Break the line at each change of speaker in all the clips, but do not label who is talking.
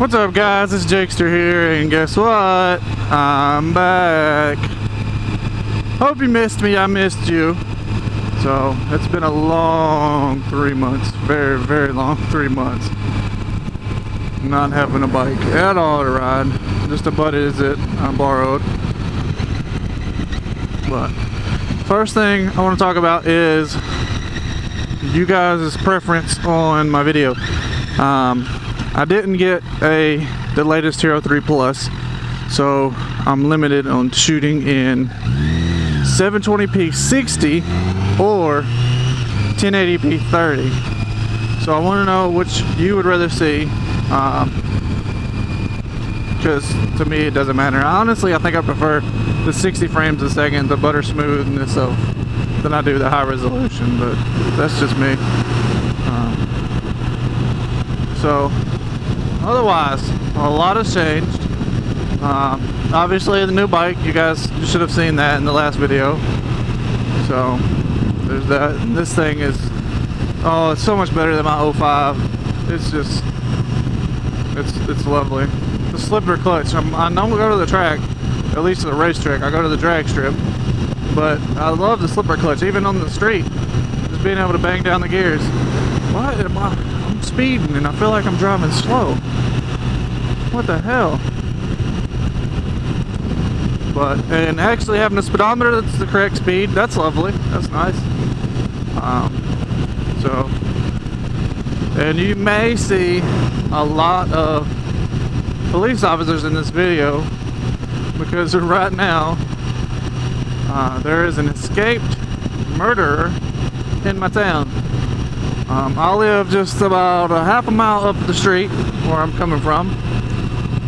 What's up, guys? It's Jakester here, and guess what? I'm back. Hope you missed me. I missed you. So it's been a long 3 months, very, very long 3 months. Not having a bike at all to ride. Just a buddy is it I borrowed. But first thing I want to talk about is you guys' preference on my video. I didn't get the latest Hero 3 Plus, so I'm limited on shooting in 720p 60 or 1080p 30. So I want to know which you would rather see, because to me it doesn't matter. Honestly, I think I prefer the 60 frames a second, the butter smoothness of, than I do the high resolution, but that's just me. So otherwise, a lot has changed. Obviously the new bike, you should have seen that in the last video. So there's that. This thing is, oh, it's so much better than my 05. It's just, it's lovely. The slipper clutch, I don't go to the track, at least to the racetrack. I go to the drag strip, but I love the slipper clutch, even on the street. Just being able to bang down the gears. What am I'm speeding and I feel like I'm driving slow. What the hell? And actually having a speedometer that's the correct speed, that's lovely. That's nice. And you may see a lot of police officers in this video, because right now there is an escaped murderer in my town. I live just about a half a mile up the street where I'm coming from,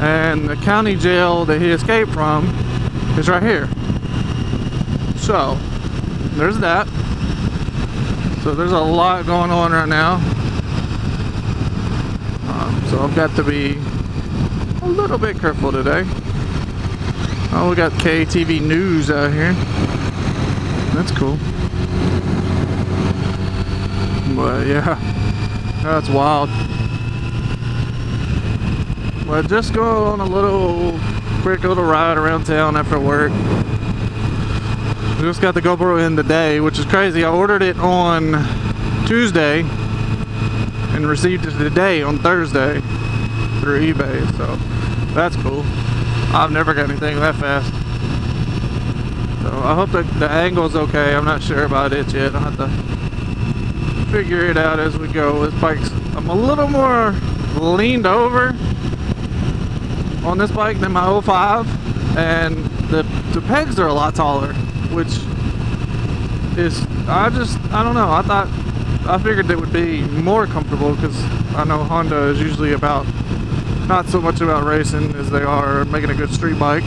and the county jail that he escaped from is right here. So there's that. So there's a lot going on right now. So I've got to be a little bit careful today. Oh, we got KTV News out here. That's cool. But yeah, that's wild. But just go on a quick little ride around town after work. I just got the GoPro in today, which is crazy. I ordered it on Tuesday and received it today on Thursday through eBay, so that's cool. I've never got anything that fast. So I hope that the angle's okay. I'm not sure about it yet. I'll have to figure it out as we go. This bike's, I'm a little more leaned over on this bike than my 05, and the pegs are a lot taller, which is, I don't know, I figured it would be more comfortable, because I know Honda is usually about, not so much about racing as they are making a good street bike.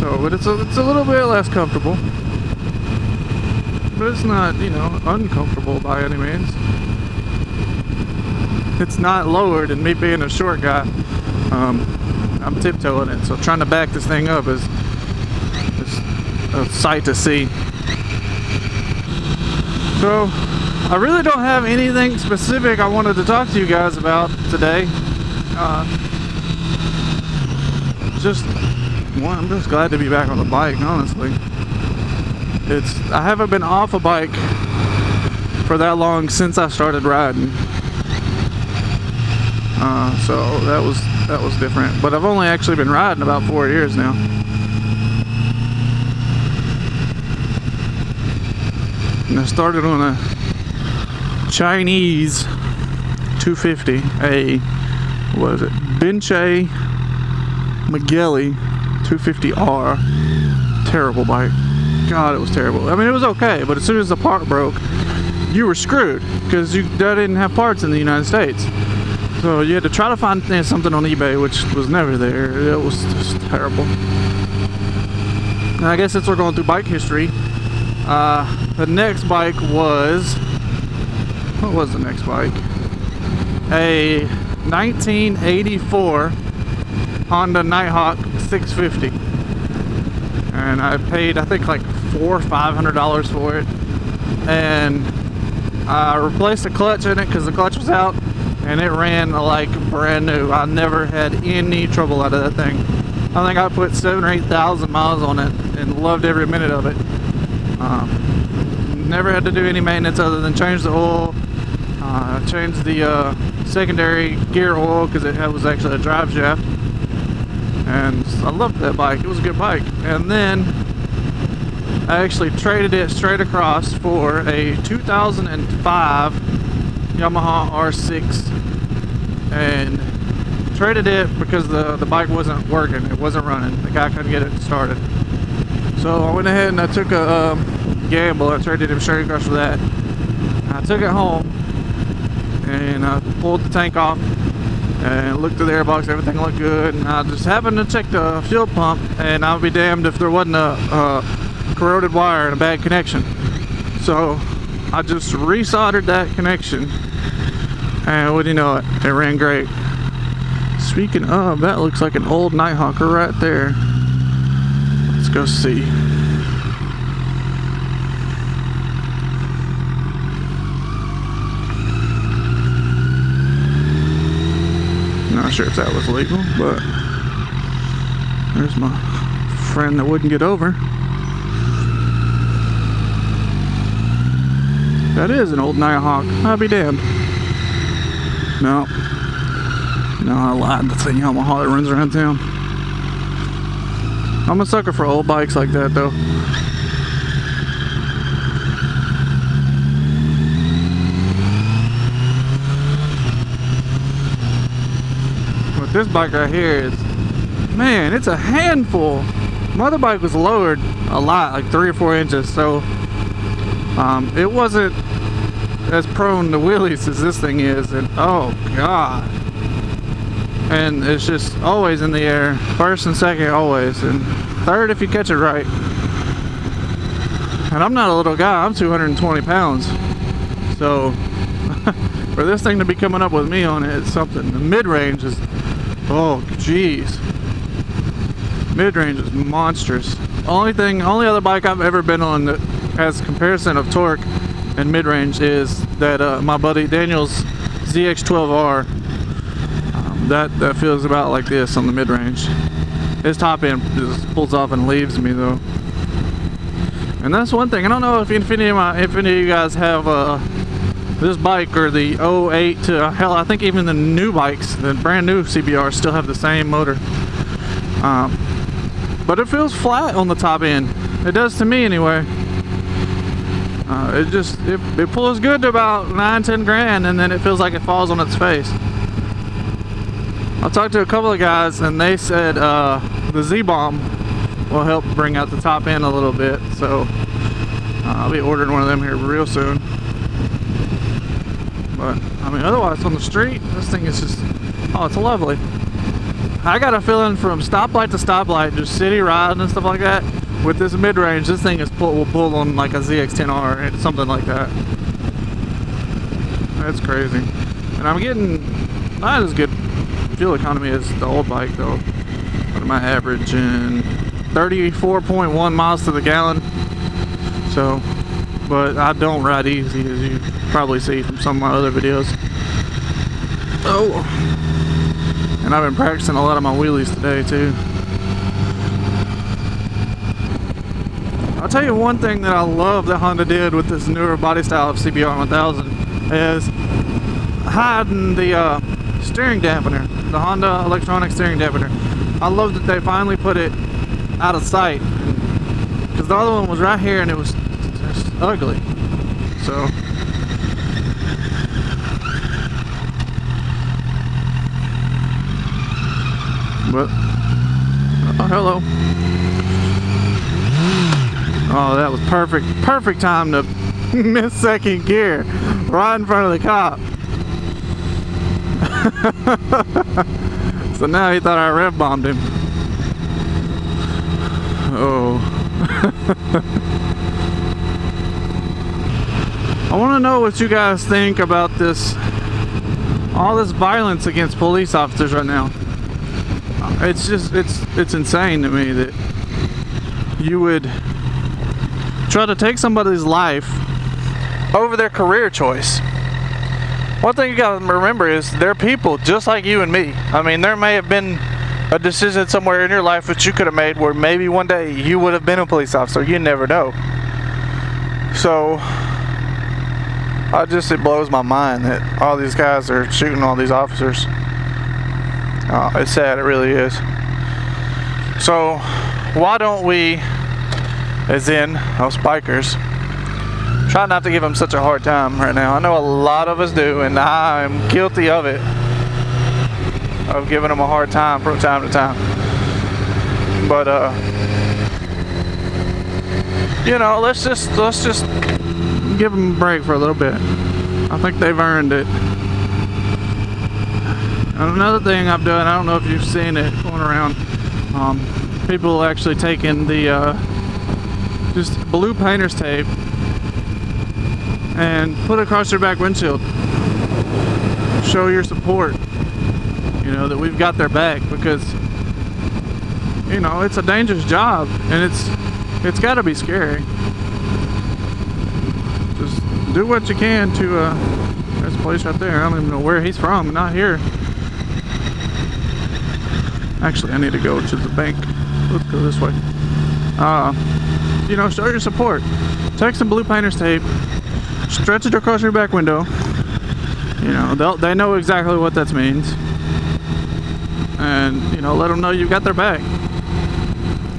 So, but it's a little bit less comfortable. But it's not, you know, uncomfortable by any means. It's not lowered, and me being a short guy, I'm tiptoeing it, so trying to back this thing up is a sight to see. So I really don't have anything specific I wanted to talk to you guys about today. I'm just glad to be back on the bike, honestly. I haven't been off a bike for that long since I started riding. So that was different. But I've only actually been riding about 4 years now. And I started on a Chinese 250, what is it? Benche McGilly 250R. Terrible bike. God, it was terrible. I mean, it was okay, but as soon as the part broke, you were screwed, because they didn't have parts in the United States. So you had to try to find something on eBay, which was never there. It was just terrible. And I guess since we're going through bike history, the next bike was, what was the next bike? A 1984 Honda Nighthawk 650. And I paid, I think, like $400 or $500 for it. And I replaced the clutch in it because the clutch was out. and it ran like brand new. I never had any trouble out of that thing. I think I put 7,000 or 8,000 miles on it and loved every minute of it. Never had to do any maintenance other than change the oil, change the secondary gear oil because it was actually a drive shaft, and I loved that bike. It was a good bike. And then I actually traded it straight across for a 2005 Yamaha R6, and traded it because the bike wasn't working. It wasn't running. The guy couldn't get it started. So I went ahead and I took a gamble. I traded him straight across for that. I took it home and I pulled the tank off and looked through the airbox. Everything looked good, and I just happened to check the fuel pump, and I'll be damned if there wasn't a corroded wire and a bad connection. So I just resoldered that connection, and what do you know, it ran great. Speaking of, that looks like an old Nighthawker right there. Let's go see. Not sure if that was legal, but there's my friend that wouldn't get over. That is an old Nighthawk. I'll be damned. No, I lied. That's a Yamaha that runs around town. I'm a sucker for old bikes like that, though. But this bike right here is, man, it's a handful. My other bike was lowered a lot, like 3 or 4 inches, so it wasn't as prone to wheelies as this thing is, and oh god. And it's just always in the air, first and second always, and third if you catch it right. And I'm not a little guy, I'm 220 pounds, so for this thing to be coming up with me on it, it's something. The mid-range is, oh geez, mid-range is monstrous. Only other bike I've ever been on that has comparison of torque and mid-range is that my buddy Daniel's ZX12R. That feels about like this on the mid-range. His top end just pulls off and leaves me though. And that's one thing. I don't know if any of you guys have this bike or the 08 to hell. I think even the new bikes, the brand new CBRs, still have the same motor. But it feels flat on the top end. It does to me anyway. It pulls good to about 9-10 grand, and then it feels like it falls on its face. I talked to a couple of guys, and they said the Z-Bomb will help bring out the top end a little bit, so I'll be ordering one of them here real soon. But I mean, otherwise on the street, this thing is just, oh, it's lovely. I got a feeling from stoplight to stoplight, just city riding and stuff like that, with this mid-range, this thing will pull on like a ZX10R or something like that. That's crazy. And I'm getting not as good fuel economy as the old bike though. What am I averaging? 34.1 miles to the gallon. So, but I don't ride easy, as you probably see from some of my other videos. Oh, and I've been practicing a lot of my wheelies today too. I'll tell you one thing that I love that Honda did with this newer body style of CBR 1000 is hiding the steering dampener, the Honda electronic steering dampener. I love that they finally put it out of sight, because the other one was right here and it was just ugly. So but oh, hello. Oh, that was perfect time to miss second gear right in front of the cop. So now he thought I rev bombed him. Oh. I want to know what you guys think about this, all this violence against police officers right now. It's just, it's insane to me that you would try to take somebody's life over their career choice, one thing you gotta remember is they're people just like you and me. I mean, there may have been a decision somewhere in your life that you could have made where maybe one day you would have been a police officer. You never know. So it blows my mind that all these guys are shooting all these officers. It's sad, it really is. So why don't we, as in us bikers, try not to give them such a hard time right now. I know a lot of us do, and I'm guilty of it, of giving them a hard time from time to time. But you know, let's just give them a break for a little bit. I think they've earned it. And another thing I've done, I don't know if you've seen it going around, people actually taking the just blue painter's tape and put it across your back windshield. Show your support, you know, that we've got their back, because you know, it's a dangerous job, and it's got to be scary. Just do what you can to there's a place right there. I don't even know where he's from, not here. Actually, I need to go to the bank. Let's go this way. You know, show your support. Take some blue painter's tape, stretch it across your back window. You know, they know exactly what that means. And, you know, let them know you've got their back.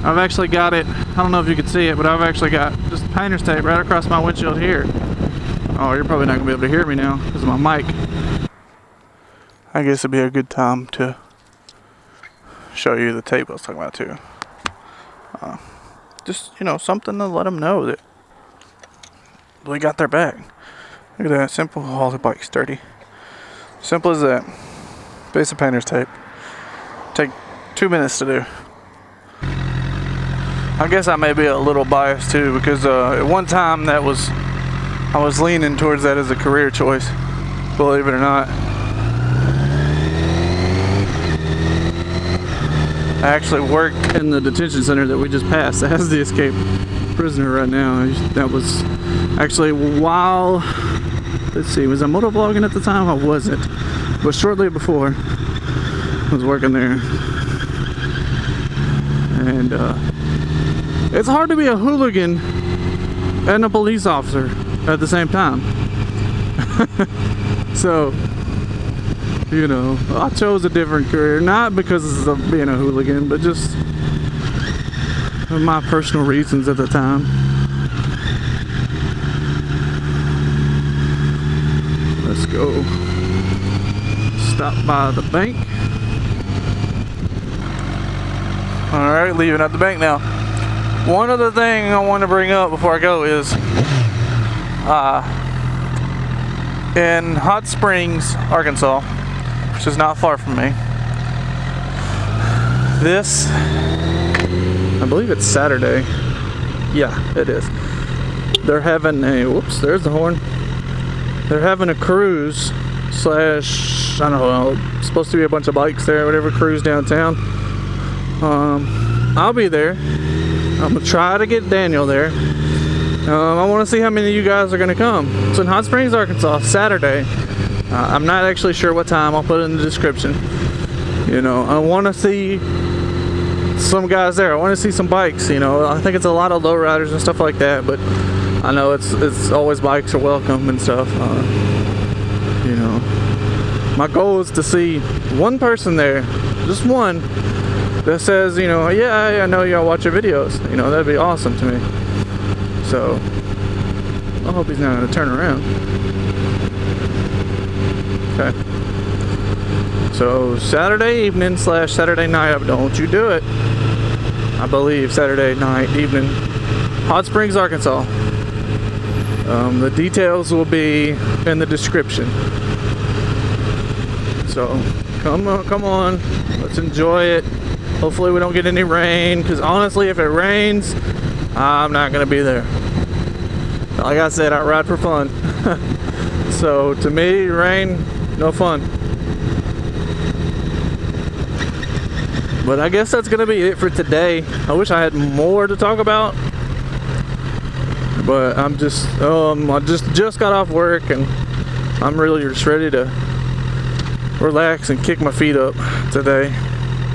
I've actually got it, I don't know if you can see it, but I've actually got just painter's tape right across my windshield here. Oh, you're probably not going to be able to hear me now because of my mic. I guess it'd be a good time to show you the tape I was talking about too. Just, you know, something to let them know that we got their back. Look at that, simple, all the bike's dirty. Simple as that. Piece of painter's tape. Take 2 minutes to do. I guess I may be a little biased too, because at one time I was leaning towards that as a career choice, believe it or not. I actually worked in the detention center that we just passed as the escaped prisoner right now. That was actually while, let's see, was I motovlogging at the time? I wasn't, but shortly before I was working there. And it's hard to be a hooligan and a police officer at the same time. So, you know, I chose a different career, not because of being a hooligan, but just my personal reasons at the time. Let's go stop by the bank. Alright, leaving at the bank now. One other thing I want to bring up before I go is in Hot Springs, Arkansas, which is not far from me, this, I believe it's Saturday. Yeah, it is. They're having a, whoops, there's the horn. They're having a cruise slash, I don't know, it's supposed to be a bunch of bikes there, whatever, cruise downtown. I'll be there. I'm gonna try to get Daniel there. I want to see how many of you guys are gonna come. It's in Hot Springs, Arkansas, Saturday. I'm not actually sure what time. I'll put it in the description. You know, I want to see some guys there. I want to see some bikes. You know, I think it's a lot of lowriders and stuff like that. But I know it's always bikes are welcome and stuff. You know, my goal is to see one person there, just one, that says, you know, yeah, I know y'all watch your videos. You know, that'd be awesome to me. So I hope he's not gonna turn around. Okay. So Saturday evening slash Saturday night, don't you do it. I believe Saturday night, evening, Hot Springs, Arkansas. The details will be in the description. So come on, let's enjoy it. Hopefully we don't get any rain, because honestly, if it rains, I'm not gonna be there. Like I said, I ride for fun. So to me, rain, no fun. But I guess that's gonna be it for today. I wish I had more to talk about, but I'm just I just got off work, and I'm really just ready to relax and kick my feet up today.